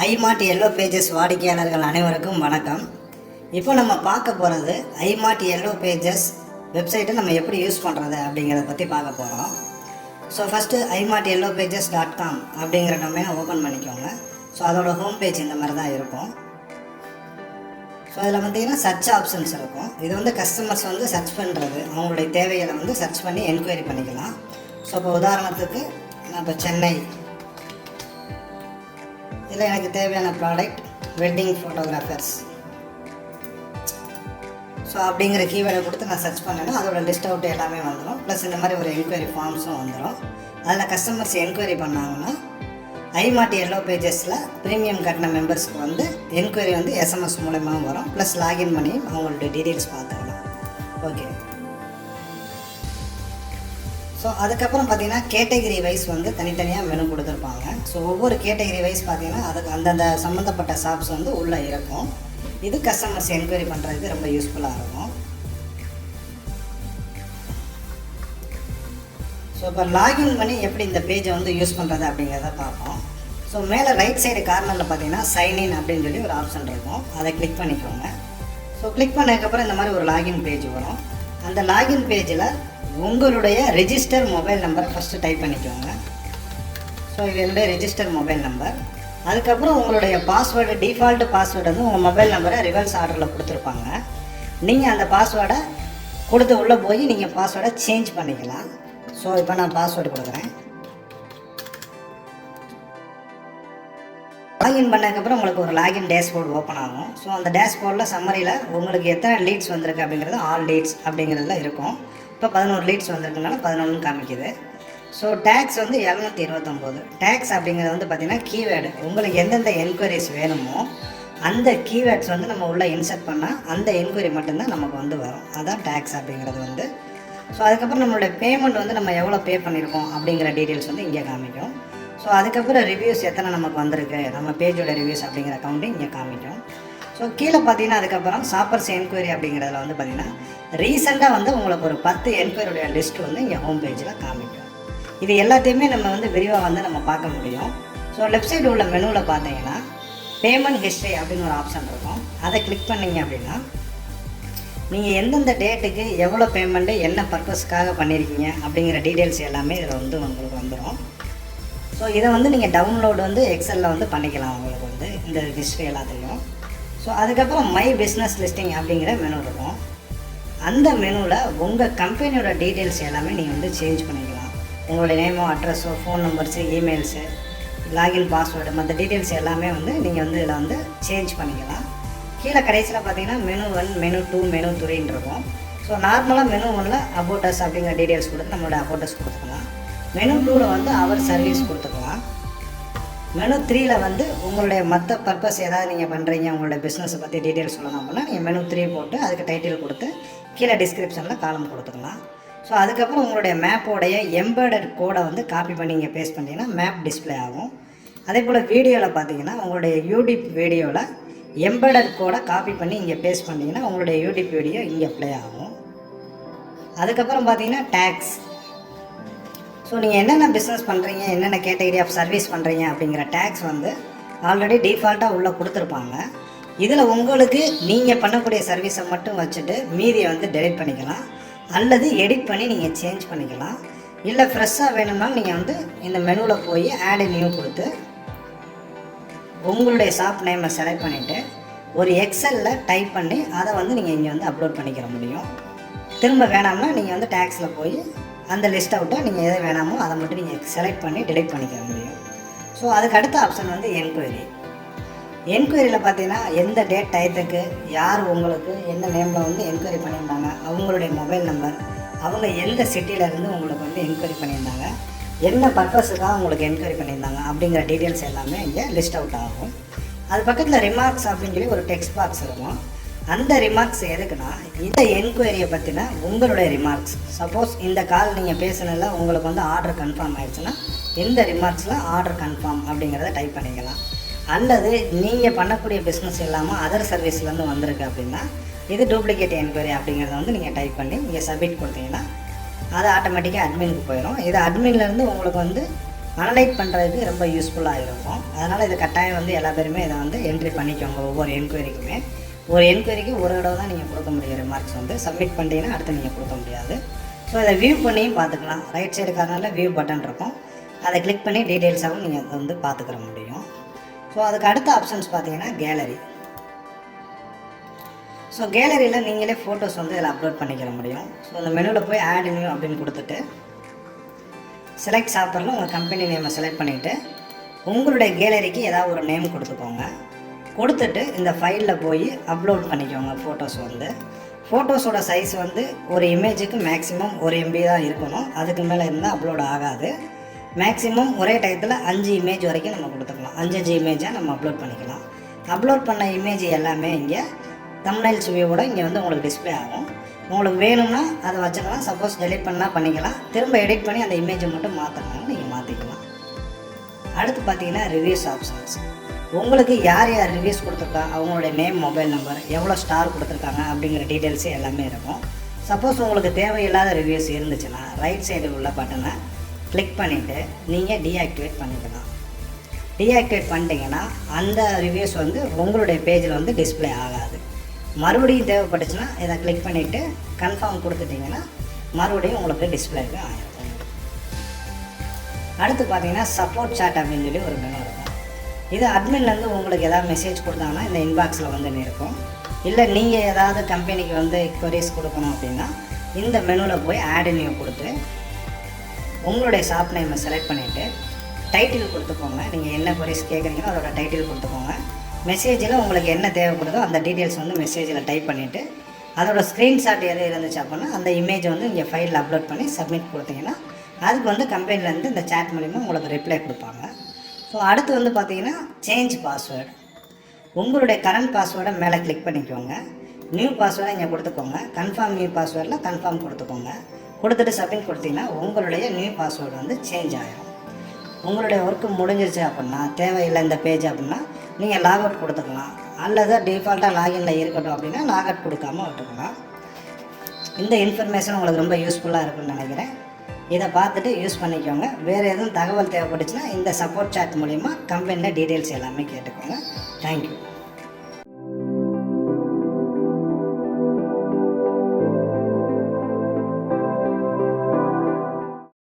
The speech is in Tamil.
iMart Yellow Pages வாடிக்கையாளர்கள் அனைவருக்கும் வணக்கம். இப்போ நம்ம பார்க்க போகிறது iMart Yellow Pages வெப்சைட்டை நம்ம எப்படி யூஸ் பண்ணுறது அப்படிங்கிறத பற்றி பார்க்க போகிறோம். ஸோ ஃபஸ்ட்டு imartyellowpages.com அப்படிங்கிற டொமைனை ஓப்பன் பண்ணிக்கோங்க. ஸோ அதோட ஹோம் பேஜ் இந்த மாதிரி தான் இருக்கும். ஸோ அதில் பார்த்தீங்கன்னா சர்ச் ஆப்ஷன்ஸ் இருக்கும். இது வந்து கஸ்டமர்ஸ் வந்து சர்ச் பண்ணுறது, அவங்களுடைய தேவைகளை சர்ச் பண்ணி என்கொயரி பண்ணிக்கலாம். ஸோ இப்போ உதாரணத்துக்கு நான் இப்போ சென்னை, இதில் எனக்கு தேவையான ப்ராடக்ட் வெட்டிங் ஃபோட்டோகிராஃபர்ஸ் ஸோ அப்படிங்கிற கீவேர்டை கொடுத்து நான் சர்ச் பண்ணேன்னா அதோட லிஸ்ட் அவுட் எல்லாமே வந்துடும். ப்ளஸ் இந்த மாதிரி ஒரு என்கொயரி ஃபார்ம்ஸும் வந்துடும். அதில் கஸ்டமர்ஸ் என்கொயரி பண்ணாங்கன்னா iMart Yellow Pagesல ப்ரீமியம் கட்டின மெம்பர்ஸ்க்கு வந்து என்கொயரி வந்து எஸ்எம்எஸ் மூலமாக வரும். ப்ளஸ் லாகின் பண்ணி அவங்களுடைய டீட்டெயில்ஸ் பார்த்துக்கலாம். ஓகே, ஸோ அதுக்கப்புறம் பார்த்தீங்கன்னா கேட்டகரி வைஸ் வந்து தனித்தனியாக மெனு கொடுத்துருப்பாங்க. ஸோ ஒவ்வொரு கேட்டகரி வைஸ் பார்த்தீங்கன்னா அதுக்கு அந்தந்த சம்மந்தப்பட்ட ஷாப்ஸ் வந்து உள்ளே இருக்கும். இது கஸ்டமர்ஸ் என்கொயரி பண்ணுறதுக்கு ரொம்ப யூஸ்ஃபுல்லாக இருக்கும். ஸோ இப்போ லாகின் பண்ணி எப்படி இந்த பேஜை வந்து யூஸ் பண்ணுறது அப்படிங்கிறத பார்ப்போம். ஸோ மேலே ரைட் சைடு கார்னரில் பார்த்தீங்கன்னா சைன்இன் அப்படின்னு சொல்லி ஒரு ஆப்ஷன் இருக்கும். அதை கிளிக் பண்ணிக்கோங்க. ஸோ கிளிக் பண்ணதுக்கப்புறம் இந்த மாதிரி ஒரு லாகின் பேஜ் வரும். அந்த லாகின் பேஜில் உங்களுடைய register mobile number first type பண்ணிக்கோங்க. ஸோ இது என்னுடைய ரெஜிஸ்டர் மொபைல் நம்பர். அதுக்கப்புறம் உங்களுடைய பாஸ்வேர்டு, டிஃபால்ட்டு பாஸ்வேர்டு வந்து உங்கள் மொபைல் நம்பரை ரிவர்ஸ் ஆர்டரில் கொடுத்துருப்பாங்க. நீங்கள் அந்த பாஸ்வேர்டை கொடுத்து உள்ளே போய் நீங்கள் பாஸ்வேர்டை சேஞ்ச் பண்ணிக்கலாம். ஸோ இப்போ நான் பாஸ்வேர்டு கொடுக்குறேன். லாகின் பண்ணதுக்கப்புறம் உங்களுக்கு ஒரு லாகின் டேஷ்போர்டு ஓப்பன் ஆகும். ஸோ அந்த டேஷ்போர்டில் சம்மரியில் உங்களுக்கு எத்தனை லீட்ஸ் வந்திருக்கு அப்படிங்கிறது ஆல் லீட்ஸ் அப்படிங்கிறதுல இருக்கும். இப்போ 11 லீட்ஸ் வந்திருக்குனால 11 காமிக்குது. ஸோ டேக்ஸ் வந்து 729. டேக்ஸ் அப்படிங்கிறது வந்து பார்த்திங்கன்னா கீவேர்டு, உங்களுக்கு எந்தெந்த என்கொயரிஸ் வேணுமோ அந்த கீவேர்ட்ஸ் வந்து நம்ம உள்ளே இன்சர்ட் பண்ணால் அந்த என்கொயரி மட்டும்தான் நமக்கு வந்து வரும். அதான் டேக்ஸ் அப்படிங்கிறது வந்து. ஸோ அதுக்கப்புறம் நம்மளுடைய பேமெண்ட் வந்து நம்ம எவ்வளோ பே பண்ணியிருக்கோம் அப்படிங்கிற டீட்டெயில்ஸ் வந்து இங்கே காமிக்கும். ஸோ அதுக்கப்புறம் ரிவ்யூஸ் எத்தனை நமக்கு வந்திருக்கு, நம்ம பேஜோட ரிவ்யூஸ் அப்படிங்கிற அக்கௌண்ட்டு இங்கே காமிக்கும். ஸோ கீழே பார்த்தீங்கன்னா அதுக்கப்புறம் ஷாப்பர்ஸ் என்கொயரி அப்படிங்கிறதுல வந்து பார்த்திங்கன்னா ரீசெண்டாக வந்து உங்களுக்கு ஒரு 10 என்கொயரியுடைய லிஸ்ட் வந்து இங்கே ஹோம் பேஜில் காமிக்கும். இது எல்லாத்தையுமே நம்ம வந்து விரிவாக வந்து நம்ம பார்க்க முடியும். ஸோ லெஃப்ட் சைடு உள்ள மெனுவில் பார்த்தீங்கன்னா பேமெண்ட் ஹிஸ்ட்ரி அப்படின்னு ஒரு ஆப்ஷன் இருக்கும். அதை கிளிக் பண்ணிங்க அப்படின்னா நீங்கள் எந்தெந்த டேட்டுக்கு எவ்வளோ பேமெண்ட்டு என்ன பர்பஸ்க்காக பண்ணியிருக்கீங்க அப்படிங்கிற டீட்டெயில்ஸ் எல்லாமே இதில் வந்து உங்களுக்கு வந்துடும். ஸோ இதை வந்து நீங்கள் டவுன்லோடு வந்து எக்ஸலில் வந்து பண்ணிக்கலாம் உங்களுக்கு வந்து இந்த ஹிஸ்ட்ரி எல்லாத்தையும். ஸோ அதுக்கப்புறம் மை பிஸ்னஸ் லிஸ்டிங் அப்படிங்கிற மெனு இருக்கும். அந்த மெனுவில் உங்கள் கம்பெனியோட டீட்டெயில்ஸ் எல்லாமே நீங்கள் வந்து சேஞ்ச் பண்ணிக்கலாம். உங்களுடைய நேமோ, அட்ரஸோ, phone numbers, emails, login password, மற்ற டீட்டெயில்ஸ் எல்லாமே வந்து நீங்கள் வந்து இதில் வந்து சேஞ்ச் பண்ணிக்கலாம். கீழே கடைசியில் பார்த்தீங்கன்னா மெனு 1, மெனு 2, மெனு 3 இருக்கும். ஸோ நார்மலாக மெனு 1ல் அபோட்டஸ் அப்படிங்கிற டீட்டெயில்ஸ் கொடுத்து நம்மளோட அபோட்டஸ் கொடுத்துக்கலாம். மெனு 2ல் வந்து அவர் சர்வீஸ் கொடுத்துக்கலாம். மெனு 3ல் வந்து உங்களுடைய மற்ற பர்பஸ் ஏதாவது நீங்கள் பண்ணுறீங்க, உங்களுடைய பிஸ்னஸை பற்றி டீட்டெயில்ஸ் சொல்லணும் அப்படின்னா நீங்கள் மெனு 3 போட்டு அதுக்கு டைட்டில் கொடுத்து கீழே டிஸ்கிரிப்ஷனில் காலம் கொடுத்துக்கலாம். ஸோ அதுக்கப்புறம் உங்களுடைய மேப்போடைய எம்பெடட் கோடை வந்து காப்பி பண்ணி இங்கே பேஸ்ட் பண்ணிங்கன்னா மேப் டிஸ்பிளே ஆகும். அதே போல் வீடியோவில் பார்த்தீங்கன்னா உங்களுடைய யூடியூப் வீடியோவில் எம்பெடட் கோடை காப்பி பண்ணி இங்கே பேஸ்ட் பண்ணிங்கன்னா உங்களுடைய யூடியூப் வீடியோ இங்கே ப்ளே ஆகும். அதுக்கப்புறம் பார்த்தீங்கன்னா டேக்ஸ். ஸோ நீங்கள் என்னென்ன பிஸ்னஸ் பண்ணுறீங்க, என்னென்ன கேட்டகரி ஆஃப் சர்வீஸ் பண்ணுறீங்க அப்படிங்கிற டேக்ஸ் வந்து ஆல்ரெடி டிஃபால்ட்டாக உள்ளே கொடுத்துருப்பாங்க. இதில் உங்களுக்கு நீங்கள் பண்ணக்கூடிய சர்வீஸை மட்டும் வச்சுட்டு மீதியை வந்து டெலிட் பண்ணிக்கலாம், அல்லது எடிட் பண்ணி நீங்கள் சேஞ்ச் பண்ணிக்கலாம். இல்லை ஃப்ரெஷ்ஷாக வேணும்னாலும் நீங்கள் வந்து இந்த மெனுவில் போய் ஆட் நியூ கொடுத்து உங்களுடைய ஷாப் நேமை செலக்ட் பண்ணிவிட்டு ஒரு எக்ஸலில் டைப் பண்ணி அதை வந்து நீங்கள் இங்கே வந்து அப்லோட் பண்ணிக்கிற முடியும். திரும்ப வேணாம்னா நீங்கள் வந்து டேக்ஸில் போய் அந்த லிஸ்ட் அவுட்டை நீங்கள் எதை வேணாமோ அதை மட்டும் நீங்கள் செலக்ட் பண்ணி டெலிட் பண்ணிக்க முடியும். ஸோ அதுக்கு அடுத்த ஆப்ஷன் வந்து என்கொயரி. என்கொயரியில் பார்த்தீங்கன்னா எந்த டேட் டயத்துக்கு யார் உங்களுக்கு என்ன நேமில் வந்து என்கொயரி பண்ணியிருந்தாங்க, அவங்களுடைய மொபைல் நம்பர், அவங்க எந்த சிட்டியிலேருந்து உங்களுக்கு வந்து என்கொயரி பண்ணியிருந்தாங்க, என்ன பர்பஸுக்காக உங்களுக்கு என்கொயரி பண்ணியிருந்தாங்க அப்படிங்கிற டீட்டெயில்ஸ் எல்லாமே இங்கே லிஸ்ட் அவுட் ஆகும். அது பக்கத்தில் ரிமார்க்ஸ் அப்படின்னு சொல்லி ஒரு டெக்ஸ்ட் பாக்ஸ் இருக்கும். அந்த ரிமார்க்ஸ் எதுக்குன்னா இந்த என்கொயரியை பற்றின உங்களுடைய ரிமார்க்ஸ். சப்போஸ் இந்த கால் நீங்கள் பேசுனதில் உங்களுக்கு வந்து ஆர்டர் கன்ஃபார்ம் ஆகிடுச்சுன்னா இந்த ரிமார்க்ஸில் ஆர்டர் கன்ஃபார்ம் அப்படிங்கிறத டைப் பண்ணிக்கலாம். அல்லது நீங்கள் பண்ணக்கூடிய பிஸ்னஸ் இல்லாமல் அதர் சர்வீஸ்லேருந்து வந்திருக்கு அப்படின்னா இது டூப்ளிகேட் என்கொயரி அப்படிங்கிறத வந்து நீங்கள் டைப் பண்ணி இங்கே சப்மிட் கொடுத்தீங்கன்னா அது ஆட்டோமேட்டிக்காக அட்மினுக்கு போயிடும். இது அட்மின்லேருந்து உங்களுக்கு வந்து அனலைட் பண்ணுறதுக்கு ரொம்ப யூஸ்ஃபுல்லாக இருக்கும். அதனால் இது கட்டாயம் வந்து எல்லா பேருமே இதை வந்து என்ட்ரி பண்ணிக்கோங்க. ஒவ்வொரு என்கொயரிக்குமே ஒரு என்கொயரிக்கு ஒரு தடவை தான் நீங்கள் கொடுக்க முடியும். ரிமார்க்ஸ் வந்து சப்மிட் பண்ணிட்டீங்கன்னா அடுத்து நீங்கள் கொடுக்க முடியாது. ஸோ இதை வியூ பண்ணியும் பார்த்துக்கலாம். ரைட் சைடு கார்னரில் வியூ பட்டன் இருக்கும். அதை கிளிக் பண்ணி டீட்டெயில்ஸாகவும் நீங்கள் அதை வந்து பார்த்துக்கிற முடியும். ஸோ அதுக்கு அடுத்த ஆப்ஷன்ஸ் பார்த்தீங்கன்னா கேலரி. ஸோ கேலரியில் நீங்களே ஃபோட்டோஸ் வந்து இதில் அப்லோட் பண்ணிக்கிற முடியும். ஸோ அந்த மெனுவில் போய் ஆட் நியூ அப்படின்னு கொடுத்துட்டு செலக்ட் ஷாப்பரில் உங்கள் கம்பெனி நேமை செலக்ட் பண்ணிவிட்டு உங்களுடைய கேலரிக்கு ஏதாவது ஒரு நேம் கொடுத்துக்கோங்க. கொடுத்துட்டு இந்த ஃபைலில் போய் அப்லோட் பண்ணிக்கோங்க. ஃபோட்டோஸ் வந்து ஃபோட்டோஸோட சைஸ் வந்து ஒரு இமேஜுக்கு மேக்ஸிமம் 1 MB தான் இருக்கணும். அதுக்கு மேலே இருந்தால் அப்லோட் ஆகாது. மேக்ஸிமம் ஒரே டயத்தில் 5 இமேஜ் வரைக்கும் நம்ம கொடுத்துக்கலாம். 5 இமேஜாக நம்ம அப்லோட் பண்ணிக்கலாம். அப்லோட் பண்ண இமேஜ் எல்லாமே இங்கே தம்ப்நெயில்ஸ் வியூவோட இங்கே வந்து உங்களுக்கு டிஸ்பிளே ஆகும். உங்களுக்கு வேணும்னா அதை வச்சுக்கலாம். சப்போஸ் டெலிட் பண்ணால் பண்ணிக்கலாம். திரும்ப எடிட் பண்ணி அந்த இமேஜை மட்டும் மாற்றணும்னா நீங்கள் மாற்றிக்கலாம். அடுத்து பார்த்தீங்கன்னா ரிவ்யூஸ் ஆப்ஷன்ஸ். உங்களுக்கு யார் யார் ரிவ்யூஸ் கொடுத்துருக்கா, அவங்களுடைய நேம், மொபைல் நம்பர், எவ்வளோ ஸ்டார் கொடுத்துருக்காங்க அப்படிங்கிற டீட்டெயில்ஸு எல்லாமே இருக்கும். சப்போஸ் உங்களுக்கு தேவையில்லாத ரிவ்யூஸ் இருந்துச்சுன்னா ரைட் சைடு உள்ள பட்டனை கிளிக் பண்ணிவிட்டு நீங்கள் டீஆக்டிவேட் பண்ணிக்கலாம். டீஆக்டிவேட் பண்ணிட்டீங்கன்னா அந்த ரிவ்யூஸ் வந்து உங்களுடைய பேஜில் வந்து டிஸ்பிளே ஆகாது. மறுபடியும் தேவைப்பட்டுச்சுன்னா இதை கிளிக் பண்ணிவிட்டு கன்ஃபார்ம் கொடுத்துட்டிங்கன்னா மறுபடியும் உங்களுக்கு டிஸ்பிளேக்கு ஆகிருக்கும். அடுத்து பார்த்தீங்கன்னா சப்போர்ட் சாட் அப்படின்னு சொல்லி ஒரு மெனு இருக்கும். இது அட்மின்லேருந்து உங்களுக்கு எதாவது மெசேஜ் கொடுத்தாங்கன்னா இந்த இன்பாக்ஸில் வந்து இருக்கும். இல்லை நீங்கள் ஏதாவது கம்பெனிக்கு வந்து கொரீஸ் கொடுக்கணும் அப்படின்னா இந்த மெனுவில் போய் ஆட் நியூ கொடுத்து உங்களுடைய ஷாப் நேமை செலக்ட் பண்ணிவிட்டு டைட்டில் கொடுத்துக்கோங்க. நீங்கள் என்ன கொரீஸ் கேட்குறீங்களோ அதோட டைட்டில் கொடுத்துக்கோங்க. மெசேஜில் உங்களுக்கு என்ன தேவைப்படுதோ அந்த டீட்டெயில்ஸ் வந்து மெசேஜில் டைப் பண்ணிவிட்டு அதோட ஸ்க்ரீன்ஷாட் எது இருந்துச்சு அப்படின்னா அந்த இமேஜை வந்து இங்கே ஃபைலில் அப்லோட் பண்ணி சப்மிட் கொடுத்தீங்கன்னா அதுக்கு வந்து கம்பெனிலேருந்து இந்த சேட் மூலிமா உங்களுக்கு ரிப்ளை கொடுப்பாங்க. ஸோ அடுத்து வந்து பார்த்தீங்கன்னா சேஞ்ச் பாஸ்வேர்டு. உங்களுடைய கரண்ட் பாஸ்வேர்டை மேலே கிளிக் பண்ணிக்கோங்க. நியூ பாஸ்வேர்டை இங்கே கொடுத்துக்கோங்க. கன்ஃபார்ம் நியூ பாஸ்வேர்டில் கன்ஃபார்ம் கொடுத்துக்கோங்க. கொடுத்துட்டு சப்மிட் கொடுத்தீங்கன்னா உங்களுடைய நியூ பாஸ்வேர்டு வந்து சேஞ்ச் ஆகிடும். உங்களுடைய ஒர்க்கு முடிஞ்சிருச்சு அப்படின்னா, தேவையில்லை இந்த பேஜ் அப்படின்னா நீங்கள் லாக் அவுட் கொடுத்துக்கலாம். அல்லது டிஃபால்ட்டாக லாகின்ல இருக்கட்டும் அப்படின்னா லாக் அவுட் கொடுக்காமல் விட்டுக்கலாம். இந்த இன்ஃபர்மேஷன் உங்களுக்கு ரொம்ப யூஸ்ஃபுல்லாக இருக்குன்னு நினைக்கிறேன். இதை பார்த்துட்டு யூஸ் பண்ணிக்கோங்க. வேறு எதுவும் தகவல் தேவைப்பட்டுச்சுன்னா இந்த சப்போர்ட் சாட் மூலிமா கம்பெனியில் டீட்டெயில்ஸ் எல்லாமே கேட்டுக்கோங்க. தேங்க்யூ.